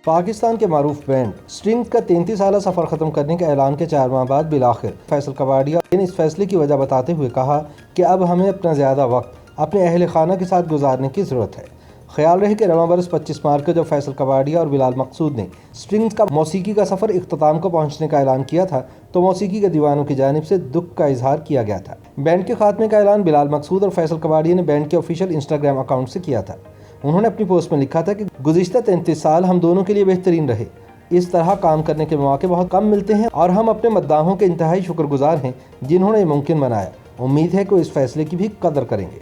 पाकिस्तान के मारूफ band strings का 33 साल सफ़र ख़त्म करने के ऐलान के 4 माह बाद बिलाखिर फैसल कबाड़िया ने इस फैसले की वजह बताते हुए कहा कि अब हमें अपना ज़्यादा वक्त अपने अहल खाना के साथ गुजारने की ज़रूरत है। ख्याल रहे कि रवां बरस 25 मार्च को जब फैसल कबाड़िया और बिलाल मकसूद ने स्ट्रिंग्स का मौसीकी का सफ़र इख्तिताम को पहुँचने का ऐलान किया था तो मौसीकी के दीवानों की जानिब से दुख का इजहार किया गया था। बैंड के खात्मे का ऐलान बिलाल मकसूद और फैसल कबाड़िया ने बैंड के ऑफिशियल इंस्टाग्राम अकाउंट से किया था। उन्होंने अपनी पोस्ट में लिखा था कि गुज़िश्ता 33 साल हम दोनों के लिए बेहतरीन रहे। इस तरह काम करने के मौके बहुत कम मिलते हैं और हम अपने मद्दाहों के इंतहाई शुक्रगुजार हैं जिन्होंने ये मुमकिन बनाया। उम्मीद है कि इस फैसले की भी कदर करेंगे।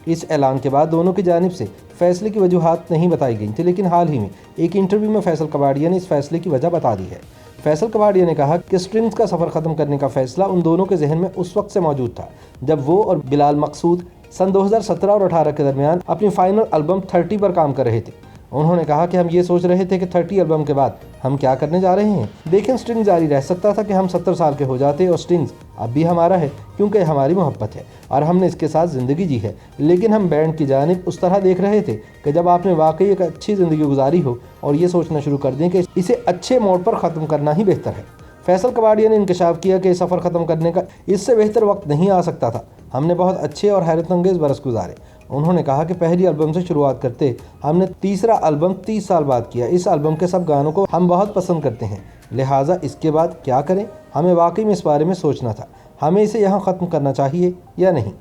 इस ऐलान के बाद दोनों की जानिब से फैसले की वजूहात नहीं बताई गई थी, लेकिन हाल ही में एक इंटरव्यू में फैसल कबाड़िया ने इस फैसले की वजह बता दी है। फैसल कबाड़िया ने कहा कि स्ट्रिंग्स का सफ़र ख़त्म करने का फैसला उन दोनों के जहन में उस वक्त से मौजूद था जब वो और बिलाल मकसूद सन 2017 और 18 के दरमियान अपनी फाइनल एल्बम 30 पर काम कर रहे थे। उन्होंने कहा कि हम ये सोच रहे थे कि 30 एल्बम के बाद हम क्या करने जा रहे हैं, लेकिन स्ट्रिंग्स जारी रह सकता था कि हम 70 साल के हो जाते और स्ट्रिंग्स अब भी हमारा है क्योंकि हमारी मोहब्बत है और हमने इसके साथ ज़िंदगी जी है। लेकिन हम बैंड की जानिब उस तरह देख रहे थे कि जब आपने वाकई एक अच्छी ज़िंदगी गुजारी हो और ये सोचना शुरू कर दें कि इसे अच्छे मोड़ पर ख़त्म करना ही बेहतर है। फैसल कबाड़िया ने इंकशाफ किया कि सफ़र ख़त्म करने का इससे बेहतर वक्त नहीं आ सकता था। हमने बहुत अच्छे और हैरत अंगेज़ बरस गुजारे। उन्होंने कहा कि पहली एल्बम से शुरुआत करते हमने तीसरा एल्बम 30 साल बाद किया। इस एल्बम के सब गानों को हम बहुत पसंद करते हैं, लिहाजा इसके बाद क्या करें, हमें वाकई में इस बारे में सोचना था, हमें इसे यहाँ ख़त्म करना चाहिए या नहीं।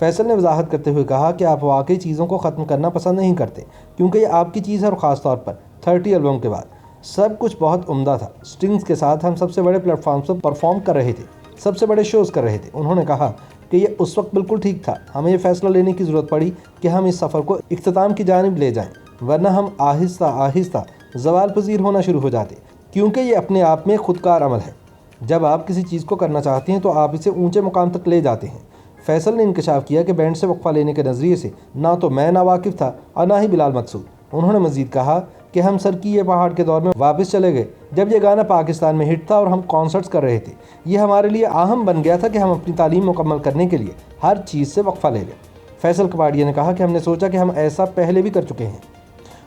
फैसल ने वजाहत करते हुए कहा कि आप वाकई चीज़ों को ख़त्म करना पसंद नहीं करते क्योंकि ये आपकी चीज़ है और ख़ास तौर पर 30 एल्बम के बाद सब कुछ बहुत उम्दा था। स्ट्रिंग्स के साथ हम सबसे बड़े प्लेटफॉर्म पर परफॉर्म कर रहे थे, सबसे बड़े शोज़ कर रहे थे। उन्होंने कहा कि ये उस वक्त बिल्कुल ठीक था। हमें ये फैसला लेने की ज़रूरत पड़ी कि हम इस सफ़र को इख्तिताम की जानिब ले जाएं, वरना हम आहिस्ता आहिस्ता ज़वाल पजीर होना शुरू हो जाते, क्योंकि ये अपने आप में खुदकार अमल है। जब आप किसी चीज़ को करना चाहते हैं तो आप इसे ऊँचे मुकाम तक ले जाते हैं। फैसल ने इंकशाफ किया कि बैंड से वक्फा लेने के नज़रिए से ना तो मैं नावाकिफ़ था और ना ही बिलाल मकसूद। उन्होंने मज़ीद कहा कि हम सरकीए पहाड़ के दौर में वापस चले गए जब ये गाना पाकिस्तान में हिट था और हम कॉन्सर्ट्स कर रहे थे। ये हमारे लिए अहम बन गया था कि हम अपनी तालीम मुकम्मल करने के लिए हर चीज़ से वक्फा ले लें। फैसल कबाड़िया ने कहा कि हमने सोचा कि हम ऐसा पहले भी कर चुके हैं।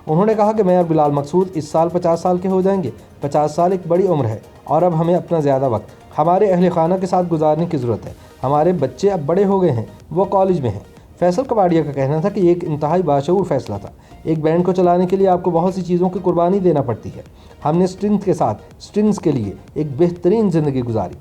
उन्होंने कहा कि मैं और बिलाल मकसूद इस साल 50 साल के हो जाएंगे। 50 साल एक बड़ी उम्र है और अब हमें अपना ज़्यादा वक्त हमारे अहल खाना के साथ गुजारने की ज़रूरत है। हमारे बच्चे अब बड़े हो गए हैं, वो कॉलेज में हैं। फैसल कबाड़िया का कहना था कि ये एक इंतहाई बाशऊर फैसला था। एक बैंड को चलाने के लिए आपको बहुत सी चीज़ों की कुर्बानी देना पड़ती है। हमने स्ट्रिंग्स के साथ स्ट्रिंग्स के लिए एक बेहतरीन ज़िंदगी गुजारी।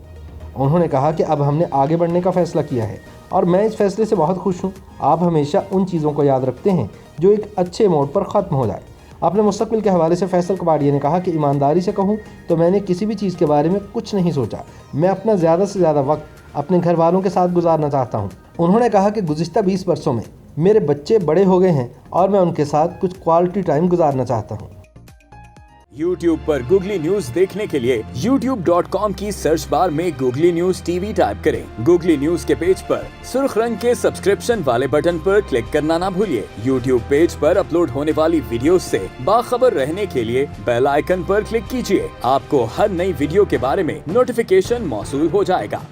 उन्होंने कहा कि अब हमने आगे बढ़ने का फ़ैसला किया है और मैं इस फैसले से बहुत खुश हूँ। आप हमेशा उन चीज़ों को याद रखते हैं जो एक अच्छे मोड़ पर ख़त्म हो जाए। अपने मुस्तकबिल के हवाले से फैसल कबाड़िया ने कहा कि ईमानदारी से कहूँ तो मैंने किसी भी चीज़ के बारे में कुछ नहीं सोचा। मैं अपना ज़्यादा से ज़्यादा वक्त अपने घर वालों के साथ गुजारना चाहता हूँ। उन्होंने कहा कि गुज़िश्ता 20 वर्षों में मेरे बच्चे बड़े हो गए हैं और मैं उनके साथ कुछ क्वालिटी टाइम गुजारना चाहता हूँ। YouTube पर गूगली न्यूज देखने के लिए youtube.com की सर्च बार में गूगली न्यूज टीवी टाइप करें। गूगली न्यूज के पेज पर सुर्ख रंग के सब्सक्रिप्शन वाले बटन पर क्लिक करना ना भूलिए। YouTube पेज पर अपलोड होने वाली वीडियोस से बाखबर रहने के लिए बेल आइकन पर क्लिक कीजिए। आपको हर नई वीडियो के बारे में नोटिफिकेशन मौसूल हो जाएगा।